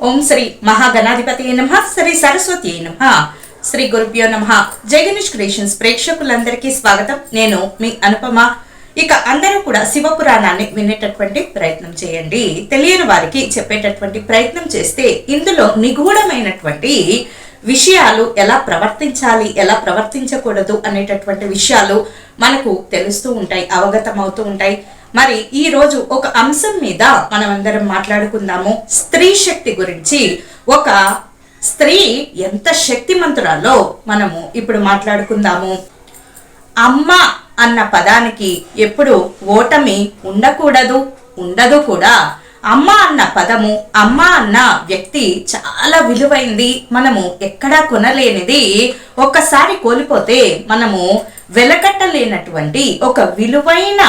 ఓం శ్రీ మహాగణాధిపతి నమః, శ్రీ సరస్వతి నమః, శ్రీ గురుభ్యో నమః. జై గణేష్ క్రియేషన్స్ ప్రేక్షకులందరికీ స్వాగతం. నేను మీ అనుపమ. ఇక అందరూ కూడా శివ పురాణాన్ని వినేటటువంటి ప్రయత్నం చేయండి. తెలియని వారికి చెప్పేటటువంటి ప్రయత్నం చేస్తే ఇందులో నిగూఢమైనటువంటి విషయాలు ఎలా ప్రవర్తించాలి, ఎలా ప్రవర్తించకూడదు అనేటటువంటి విషయాలు మనకు తెలుస్తూ ఉంటాయి, అవగతం అవుతూ ఉంటాయి. మరి ఈ రోజు ఒక అంశం మీద మనమందరం మాట్లాడుకుందాము. స్త్రీ శక్తి గురించి. ఒక స్త్రీ ఎంత శక్తిమంతురాలో మనము ఇప్పుడు మాట్లాడుకుందాము. అమ్మ అన్న పదానికి ఎప్పుడు ఓటమి ఉండకూడదు, ఉండదు కూడా. అమ్మ అన్న పదము, అమ్మ అన్న వ్యక్తి చాలా విలువైంది. మనము ఎక్కడా కొనలేనిది. ఒక్కసారి కోల్పోతే మనము వెలకట్టలేనటువంటి ఒక విలువైన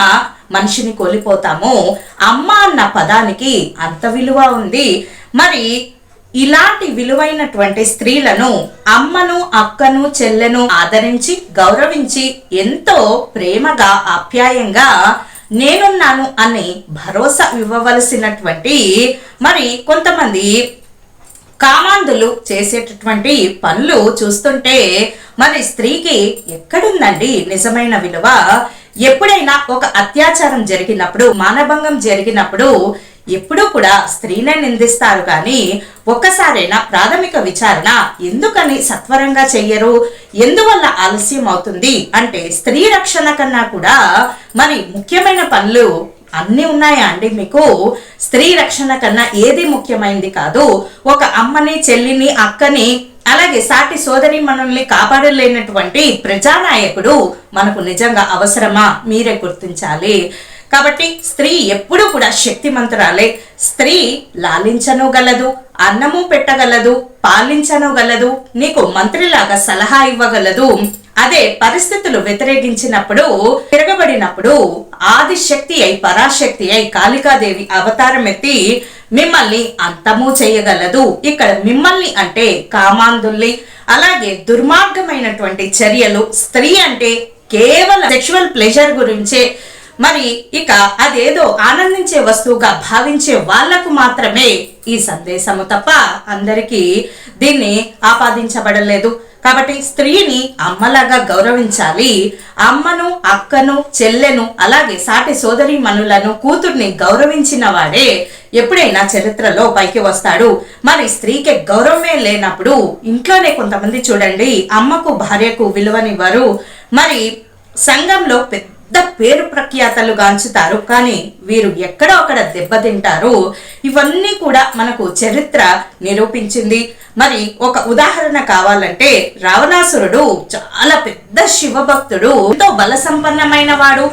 మనిషిని కోల్పోతాము. అమ్మ అన్న పదానికి అంత విలువ ఉంది. మరి ఇలాంటి విలువైనటువంటి స్త్రీలను, అమ్మను, అక్కను, చెల్లెను ఆదరించి గౌరవించి ఎంతో ప్రేమగా ఆప్యాయంగా నేనున్నాను అని భరోసా ఇవ్వవలసినటువంటి మరి కొంతమంది కామాంధులు చేసేటటువంటి పనులు చూస్తుంటే మరి స్త్రీకి ఎక్కడుందండి నిజమైన విలువ? ఎప్పుడైనా ఒక అత్యాచారం జరిగినప్పుడు, మానభంగం జరిగినప్పుడు ఎప్పుడూ కూడా స్త్రీనే నిందిస్తారు. కానీ ఒక్కసారైనా ప్రాథమిక విచారణ ఎందుకని సత్వరంగా చెయ్యరు? ఎందువల్ల ఆలస్యం అవుతుంది అంటే స్త్రీ రక్షణ కన్నా కూడా మరి ముఖ్యమైన పనులు అన్నీ ఉన్నాయా అండి మీకు? స్త్రీ రక్షణ కన్నా ఏది ముఖ్యమైనది కాదు. ఒక అమ్మని, చెల్లిని, అక్కని, అలాగే సాటి సోదరి మనల్ని కాపాడలేనటువంటి ప్రజానాయకుడు మనకు నిజంగా అవసరమా? మీరే గుర్తించాలి. కాబట్టి స్త్రీ ఎప్పుడు కూడా శక్తిమంతురాలే. స్త్రీ లాలించనుగలదు, అన్నము పెట్టగలదు, పాలించనుగలదు, నీకు మంత్రిలాగా సలహా ఇవ్వగలదు. అదే పరిస్థితులు వ్యతిరేకించినప్పుడు, తిరగబడినప్పుడు ఆదిశక్తి అయి, పరాశక్తి అయి కాళికాదేవి అవతారం ఎత్తి మిమ్మల్ని అంతము చేయగలదు. ఇక్కడ మిమ్మల్ని అంటే కామాంధుల్ని, అలాగే దుర్మార్గమైనటువంటి చర్యలు. స్త్రీ అంటే కేవలం సెక్షువల్ ప్లెజర్ గురించే, మరి ఇక అదేదో ఆనందించే వస్తువుగా భావించే వాళ్లకు మాత్రమే ఈ సందేశము తప్ప అందరికీ దీన్ని ఆపాదించబడలేదు. కాబట్టి స్త్రీని అమ్మలాగా గౌరవించాలి. అమ్మను, అక్కను, చెల్లెను, అలాగే సాటి సోదరి మనులను, కూతుర్ని గౌరవించిన వాడే ఎప్పుడైనా చరిత్రలో పైకి వస్తాడు. మరి స్త్రీకి గౌరవమే లేనప్పుడు ఇంట్లోనే కొంతమంది చూడండి, అమ్మకు, భార్యకు విలువనివ్వరు. మరి సంఘంలో పెద్ద పేరు ప్రఖ్యాతలు గాంచుతారు, కానీ వీరు ఎక్కడో అక్కడ దెబ్బతింటారు. ఇవన్నీ కూడా మనకు చరిత్ర నిరూపించింది. మరి ఒక ఉదాహరణ కావాలంటే రావణాసురుడు చాలా పెద్ద శివభక్తుడు, ఎంతో బల సంపన్నమైన వాడు,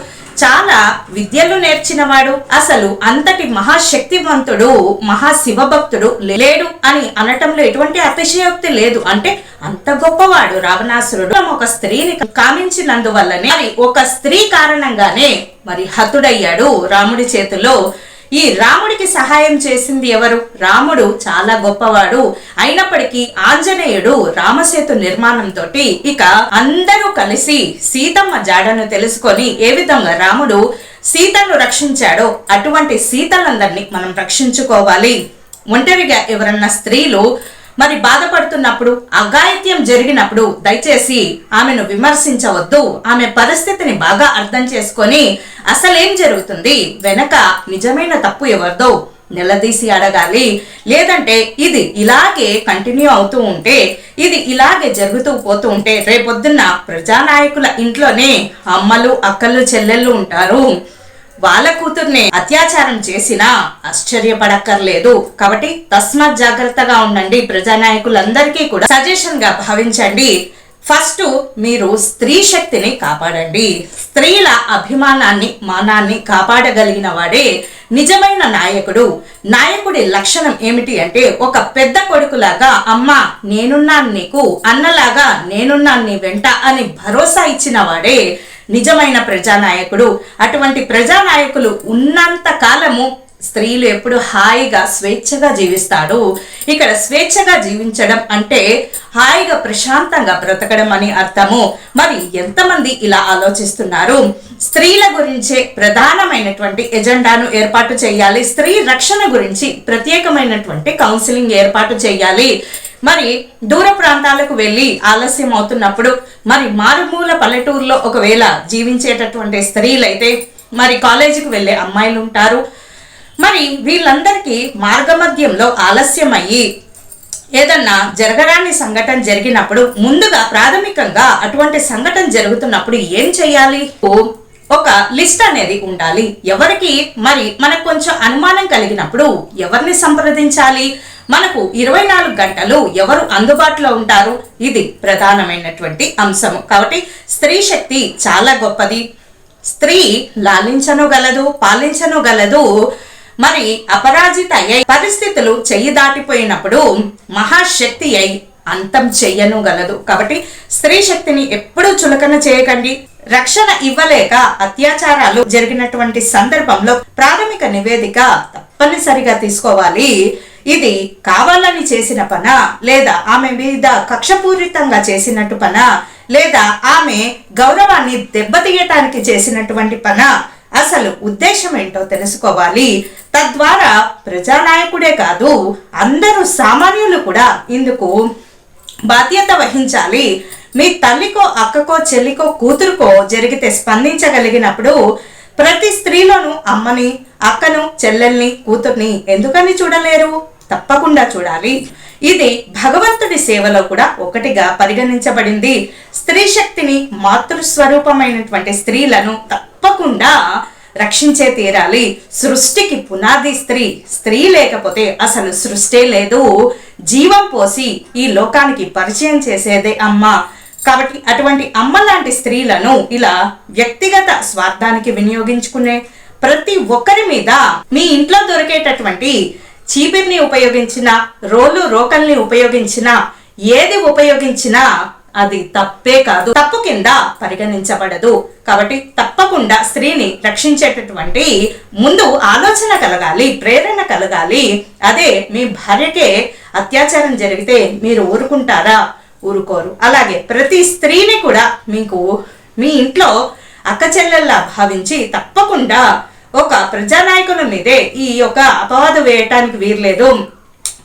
చాలా విద్యలు నేర్చినవాడు. అసలు అంతటి మహాశక్తివంతుడు, మహాశివభక్తుడు లేడు అని అనటంలో ఎటువంటి అతిశయోక్తి లేదు. అంటే అంత గొప్పవాడు రావణాసురుడు. ఒక స్త్రీని కామించినందువల్లనే, మరి ఒక స్త్రీ కారణంగానే మరి హతుడయ్యాడు రాముడి చేతిలో. ఈ రాముడికి సహాయం చేసింది ఎవరు? రాముడు చాలా గొప్పవాడు. అయినప్పటికీ ఆంజనేయుడు రామసేతు నిర్మాణంతో ఇక అందరూ కలిసి సీతమ్మ జాడను తెలుసుకొని ఏ విధంగా రాముడు సీతను రక్షించాడో అటువంటి సీతలందరినీ మనం రక్షించుకోవాలి. ఒంటరిగా ఎవరన్నా స్త్రీలు మరి బాధపడుతున్నప్పుడు, అఘాయిత్యం జరిగినప్పుడు దయచేసి ఆమెను విమర్శించవద్దు. ఆమె పరిస్థితిని బాగా అర్థం చేసుకొని అసలేం జరుగుతుంది, వెనక నిజమైన తప్పు ఎవరిదో నిలదీసి అడగాలి. లేదంటే ఇది ఇలాగే కంటిన్యూ అవుతూ ఉంటే, ఇది ఇలాగే జరుగుతూ పోతూ ఉంటే రేపొద్దున్న ప్రజానాయకుల ఇంట్లోనే అమ్మలు, అక్కలు, చెల్లెళ్ళు ఉంటారు. వాళ్ళ కూతుర్ని అత్యాచారం చేసినా ఆశ్చర్యపడక్కర్లేదు. కాబట్టి తస్మాత్ జాగ్రత్తగా ఉండండి. ప్రజానాయకులందరికీ కూడా సజెషన్ గా భావించండి. ఫస్ట్ మీరు స్త్రీ శక్తిని కాపాడండి. స్త్రీల అభిమానాన్ని, మానాన్ని కాపాడగలిగిన వాడే నిజమైన నాయకుడు. నాయకుడి లక్షణం ఏమిటి అంటే ఒక పెద్ద కొడుకులాగా, అమ్మ నేనున్నాను నీకు, అన్నలాగా నేనున్నాను నీ వెంట అని భరోసా ఇచ్చిన వాడే నిజమైన ప్రజానాయకుడు. అటువంటి ప్రజానాయకులు ఉన్నంత కాలము స్త్రీలు ఎప్పుడు హాయిగా స్వేచ్ఛగా జీవిస్తాడు. ఇక్కడ స్వేచ్ఛగా జీవించడం అంటే హాయిగా ప్రశాంతంగా బ్రతకడం అని అర్థము. మరి ఎంతమంది ఇలా ఆలోచిస్తున్నారు? స్త్రీల గురించే ప్రధానమైనటువంటి ఎజెండాను ఏర్పాటు చేయాలి. స్త్రీ రక్షణ గురించి ప్రత్యేకమైనటువంటి కౌన్సిలింగ్ ఏర్పాటు చేయాలి. మరి దూర ప్రాంతాలకు వెళ్ళి ఆలస్యం అవుతున్నప్పుడు, మరి మారుమూల పల్లెటూరులో ఒకవేళ జీవించేటటువంటి స్త్రీలైతే, మరి కాలేజీకి వెళ్ళే అమ్మాయిలు ఉంటారు. మరి వీళ్ళందరికీ మార్గమధ్యంలో ఆలస్యం అయ్యి ఏదన్నా జరగరాని సంఘటన జరిగినప్పుడు ముందుగా ప్రాథమికంగా అటువంటి సంఘటన జరుగుతున్నప్పుడు ఏం చేయాలి? ఒక లిస్ట్ అనేది ఉండాలి. ఎవరికి మరి మనకు కొంచెం అనుమానం కలిగినప్పుడు ఎవరిని సంప్రదించాలి, మనకు 24 గంటలు ఎవరు అందుబాటులో ఉంటారు, ఇది ప్రధానమైనటువంటి అంశము. కాబట్టి స్త్రీ శక్తి చాలా గొప్పది. స్త్రీ లాలించనుగలదు, పాలించనుగలదు. మరి అపరాజిత అయి పరిస్థితులు చెయ్యి దాటిపోయినప్పుడు మహాశక్తి అయి అంతం చెయ్యనుగలదు. కాబట్టి స్త్రీ శక్తిని ఎప్పుడూ చులకన చేయకండి. రక్షణ ఇవ్వలేక అత్యాచారాలు జరిగినటువంటి సందర్భంలో ప్రాథమిక నివేదిక తప్పనిసరిగా తీసుకోవాలి. ఇది కావాలని చేసిన పనా, లేదా ఆమె మీద కక్షపూరితంగా చేసినట్టు పనా, లేదా ఆమె గౌరవాన్ని దెబ్బతీయటానికి చేసినటువంటి పనా, అసలు ఉద్దేశం ఏంటో తెలుసుకోవాలి. తద్వారా ప్రజానాయకుడే కాదు, అందరూ సామాన్యులు కూడా ఇందుకు బాధ్యత వహించాలి. మీ తల్లికో, అక్కకో, చెల్లికో, కూతురుకో జరిగితే స్పందించగలిగినప్పుడు ప్రతి స్త్రీలోనూ అమ్మని, అక్కను, చెల్లెల్ని, కూతుర్ని ఎందుకని చూడలేరు? తప్పకుండా చూడాలి. ఇది భగవంతుడి సేవలో కూడా ఒకటిగా పరిగణించబడింది. స్త్రీ శక్తిని, మాతృస్వరూపమైనటువంటి స్త్రీలను తప్పకుండా రక్షించే తీరాలి. సృష్టికి పునాది స్త్రీ. స్త్రీ లేకపోతే అసలు సృష్టి లేదు. జీవం పోసి ఈ లోకానికి పరిచయం చేసేదే అమ్మ. కాబట్టి అటువంటి అమ్మ లాంటి స్త్రీలను ఇలా వ్యక్తిగత స్వార్థానికి వినియోగించుకునే ప్రతి ఒక్కరి మీద మీ ఇంట్లో దొరికేటటువంటి చీపిరిని ఉపయోగించిన, రోకల్ని ఉపయోగించిన, ఏది ఉపయోగించినా అది తప్పే కాదు, తప్పు కింద పరిగణించబడదు. కాబట్టి తప్పకుండా స్త్రీని రక్షించేటటువంటి ముందు ఆలోచన కలగాలి, ప్రేరణ కలగాలి. అదే మీ భార్యకే అత్యాచారం జరిగితే మీరు ఊరుకుంటారా? ఊరుకోరు. అలాగే ప్రతి స్త్రీని కూడా మీకు మీ ఇంట్లో అక్క చెల్లెల్లా భావించి తప్పకుండా ఒక ప్రజానాయకుల మీదే ఈ యొక్క అపవాదు వేయటానికి వీర్లేదు.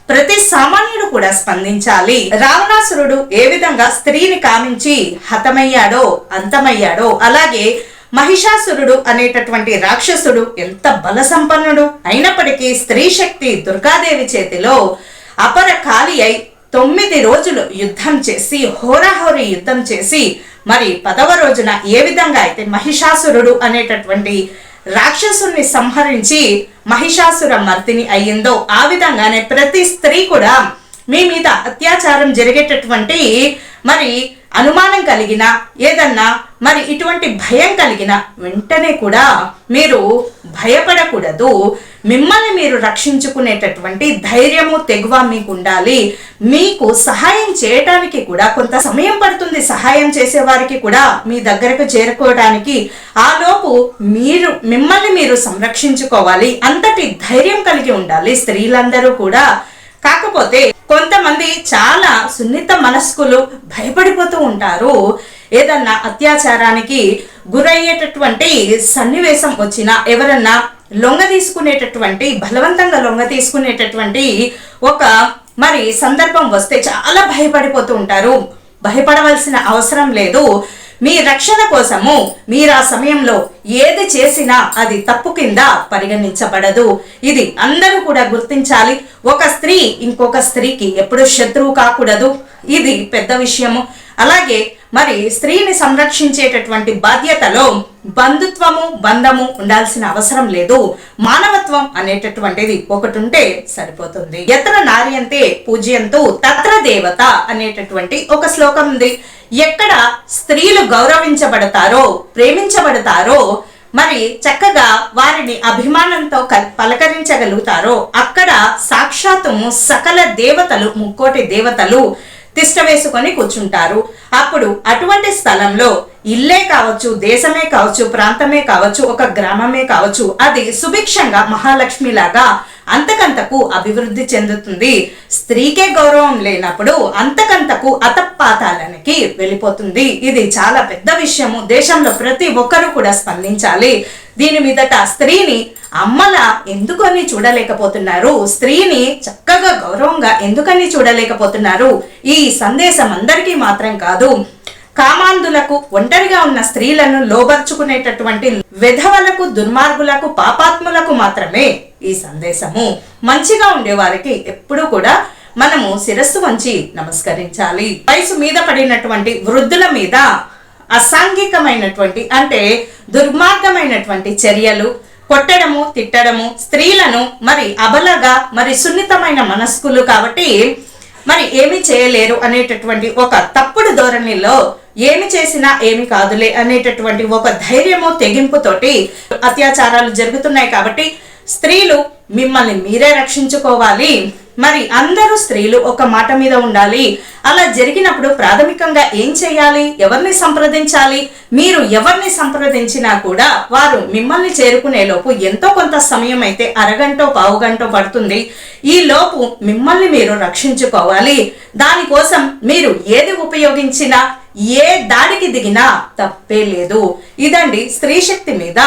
ప్రతి సామాన్యుడు కూడా స్పందించాలి. రావణాసురుడు ఏ విధంగా స్త్రీని కామించి హతమయ్యాడో, అంతమయ్యాడో, అలాగే మహిషాసురుడు అనేటటువంటి రాక్షసుడు ఎంత బల సంపన్నుడు అయినప్పటికీ స్త్రీ శక్తి దుర్గాదేవి చేతిలో అపర కాలి అయి 9 రోజులు యుద్ధం చేసి, హోరాహోరీ యుద్ధం చేసి, మరి 10వ రోజున ఏ విధంగా అయితే మహిషాసురుడు అనేటటువంటి రాక్షసుని సంహరించి మహిషాసుర మర్దిని అయ్యిందో, ఆ విధంగానే ప్రతి స్త్రీ కూడా మీ మీద అత్యాచారం జరిగేటటువంటి మరి అనుమానం కలిగిన, ఏదన్నా మరి ఇటువంటి భయం కలిగిన వెంటనే కూడా మీరు భయపడకూడదు. మిమ్మల్ని మీరు రక్షించుకునేటటువంటి ధైర్యము, తెగువ మీకు ఉండాలి. మీకు సహాయం చేయటానికి కూడా కొంత సమయం పడుతుంది. సహాయం చేసేవారికి కూడా మీ దగ్గరకు చేరుకోవడానికి. ఆలోపు మిమ్మల్ని మీరు సంరక్షించుకోవాలి. అంతటి ధైర్యం కలిగి ఉండాలి స్త్రీలందరూ కూడా. కాకపోతే కొంతమంది చాలా సున్నిత మనస్కులు భయపడిపోతూ ఉంటారు. ఏదన్నా అత్యాచారానికి గురయ్యేటటువంటి సన్నివేశం వచ్చినా, ఎవరన్నా బలవంతంగా లొంగ తీసుకునేటటువంటి ఒక మరి సందర్భం వస్తే చాలా భయపడిపోతూ ఉంటారు. భయపడవలసిన అవసరం లేదు. మీ రక్షణ కోసము మీరు ఆ సమయంలో ఏది చేసినా అది తప్పు కింద పరిగణించబడదు. ఇది అందరూ కూడా గుర్తించాలి. ఒక స్త్రీ ఇంకొక స్త్రీకి ఎప్పుడు శత్రువు కాకూడదు. ఇది పెద్ద విషయము. అలాగే మరి స్త్రీని సంరక్షించేటటువంటి బాధ్యతలో బంధుత్వము, బంధము ఉండాల్సిన అవసరం లేదు. మానవత్వం అనేటటువంటిది ఒకటి ఉంటే సరిపోతుంది. ఎత్ర నార్యంతే పూజ్యంతు తత్ర దేవత అనేటటువంటి ఒక శ్లోకం ఉంది. ఎక్కడ స్త్రీలు గౌరవించబడతారో, ప్రేమించబడతారో, మరి చక్కగా వారిని అభిమానంతో పలకరించగలుగుతారో అక్కడ సాక్షాత్తు సకల దేవతలు, 3 కోటి దేవతలు తిష్ట వేసుకొని కూర్చుంటారు. అప్పుడు అటువంటి స్థలంలో ఇల్లే కావచ్చు, దేశమే కావచ్చు, ప్రాంతమే కావచ్చు, ఒక గ్రామమే కావచ్చు, అది సుభిక్షంగా మహాలక్ష్మి లాగా అంతకంతకు అభివృద్ధి చెందుతుంది. స్త్రీకే గౌరవం లేనప్పుడు అంతకంతకు అతపాతాలనికి వెళ్ళిపోతుంది. ఇది చాలా పెద్ద విషయము. దేశంలో ప్రతి ఒక్కరూ కూడా స్పందించాలి. దీని మీదట స్త్రీని అమ్మలా ఎందుకని చూడలేకపోతున్నారు, స్త్రీని చక్కగా గౌరవంగా ఎందుకని చూడలేకపోతున్నారు? ఈ సందేశం అందరికీ మాత్రం కాదు, కామాంధులకు, ఒంటరిగా ఉన్న స్త్రీలను లోబర్చుకునేటటువంటి వెధవలకు, దుర్మార్గులకు, పాపాత్ములకు మాత్రమే ఈ సందేశము. మంచిగా ఉండే వారికి ఎప్పుడూ కూడా మనము శిరస్సు వంచి నమస్కరించాలి. వయసు మీద పడినటువంటి వృద్ధుల మీద అసాంఘికమైనటువంటి అంటే దుర్మార్గమైనటువంటి చర్యలు, కొట్టడము, తిట్టడము, స్త్రీలను మరి అబలగా, మరి సున్నితమైన మనస్కులు కాబట్టి మరి ఏమి చేయలేరు అనేటటువంటి ఒక తప్పుడు ధోరణిలో ఏమి చేసినా ఏమి కాదులే అనేటటువంటి ఒక ధైర్యము, తెగింపుతోటి అత్యాచారాలు జరుగుతున్నాయి. కాబట్టి స్త్రీలు మిమ్మల్ని మీరే రక్షించుకోవాలి. మరి అందరూ స్త్రీలు ఒక మాట మీద ఉండాలి. అలా జరిగినప్పుడు ప్రాథమికంగా ఏం చేయాలి, ఎవరిని సంప్రదించాలి? మీరు ఎవరిని సంప్రదించినా కూడా వారు మిమ్మల్ని చేరుకునే లోపు ఎంతో కొంత సమయం అయితే అరగంటో పావుగంటో పడుతుంది. ఈ లోపు మిమ్మల్ని మీరు రక్షించుకోవాలి. దానికోసం మీరు ఏది ఉపయోగించినా, ఏ దాడికి దిగినా తప్పే లేదు. ఇదండి స్త్రీ శక్తి మీద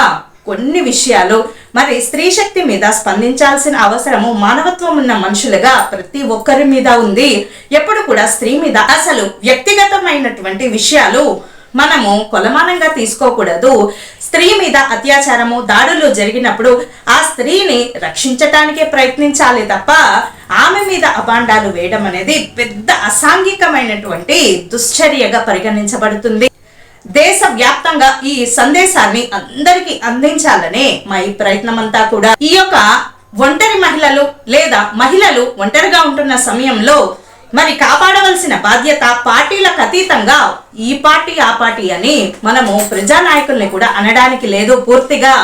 కొన్ని విషయాలు. మరి స్త్రీ శక్తి మీద స్పందించాల్సిన అవసరము మానవత్వం ఉన్న మనుషులుగా ప్రతి ఒక్కరి మీద ఉంది. ఎప్పుడు కూడా స్త్రీ మీద అసలు వ్యక్తిగతమైనటువంటి విషయాలు మనము కొలమానంగా తీసుకోకూడదు. స్త్రీ మీద అత్యాచారము, దాడులు జరిగినప్పుడు ఆ స్త్రీని రక్షించటానికే ప్రయత్నించాలి తప్ప ఆమె మీద అభాండాలు వేయడం అనేది పెద్ద అసాంఘికమైనటువంటి దుశ్చర్యగా పరిగణించబడుతుంది. దేశవ్యాప్తంగా ఈ సందేశాన్ని అందరికీ అందించాలనే మా ఈ ప్రయత్నం అంతా కూడా. ఈ యొక్క ఒంటరి మహిళలు లేదా మహిళలు ఒంటరిగా ఉంటున్న సమయంలో మరి కాపాడవలసిన బాధ్యత పార్టీలకు అతీతంగా ఈ పార్టీ ఆ పార్టీ అని మనము ప్రజానాయకుల్ని కూడా అనడానికి లేదు. పూర్తిగా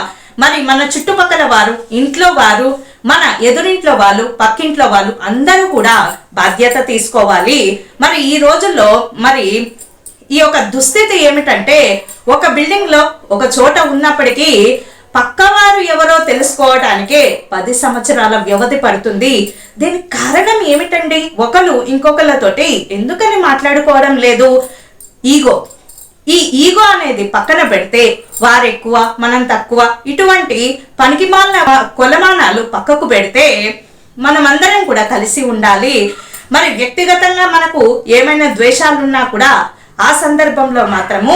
మరి మన చుట్టుపక్కల వారు, ఇంట్లో వారు, మన ఎదురింట్లో వాళ్ళు, పక్కింట్లో వాళ్ళు అందరూ కూడా బాధ్యత తీసుకోవాలి. మరి ఈ రోజుల్లో మరి ఈ యొక్క దుస్థితి ఏమిటంటే, ఒక బిల్డింగ్ లో ఒక చోట ఉన్నప్పటికీ పక్కవారు ఎవరో తెలుసుకోవడానికే 10 సంవత్సరాల వ్యవధి పడుతుంది. దీనికి కారణం ఏమిటండి? ఒకరు ఇంకొకళ్ళతోటి ఎందుకని మాట్లాడుకోవడం లేదు? ఈగో. ఈ ఈగో అనేది పక్కన పెడితే వారెక్కువ మనం తక్కువ ఇటువంటి పనికిమాలిన కొలమానాలు పక్కకు పెడితే మనమందరం కూడా కలిసి ఉండాలి. మరి వ్యక్తిగతంగా మనకు ఏమైనా ద్వేషాలున్నా కూడా ఆ సందర్భంలో మాత్రము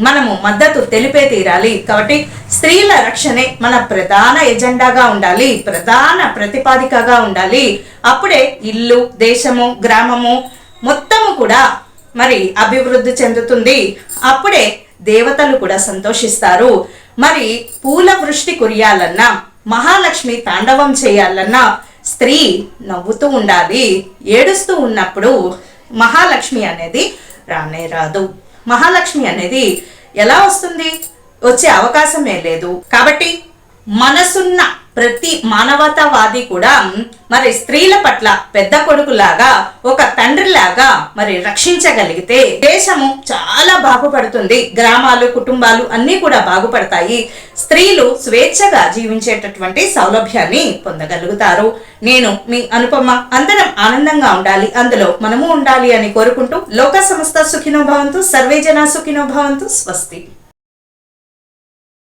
మనము మద్దతు తెలిపే తీరాలి. కాబట్టి స్త్రీల రక్షణే మన ప్రధాన ఎజెండాగా ఉండాలి, ప్రధాన ప్రతిపాదికగా ఉండాలి. అప్పుడే ఇల్లు, దేశము, గ్రామము మొత్తము కూడా మరి అభివృద్ధి చెందుతుంది. అప్పుడే దేవతలు కూడా సంతోషిస్తారు. మరి పూల వృష్టి కురియాలన్నా, మహాలక్ష్మి తాండవం చేయాలన్నా స్త్రీ నవ్వుతూ ఉండాలి. ఏడుస్తూ ఉన్నప్పుడు మహాలక్ష్మి అనేది రానే రాదు. మహాలక్ష్మి అనేది ఎలా వస్తుంది? వచ్చే అవకాశమే లేదు. కాబట్టి మనసున్న ప్రతి మానవతావాది కూడా మరి స్త్రీల పట్ల పెద్ద కొడుకులాగా, ఒక తండ్రిలాగా మరి రక్షించగలిగితే దేశము చాలా బాగుపడుతుంది. గ్రామాలు, కుటుంబాలు అన్నీ కూడా బాగుపడతాయి. స్త్రీలు స్వేచ్ఛగా జీవించేటటువంటి సౌలభ్యాన్ని పొందగలుగుతారు. నేను మీ అనుపమ. అందరం ఆనందంగా ఉండాలి, అందులో మనము ఉండాలి అని కోరుకుంటూ లోక సమస్త సుఖినో భవంతు, సర్వే జనా సుఖినో భవంతు. స్వస్తి.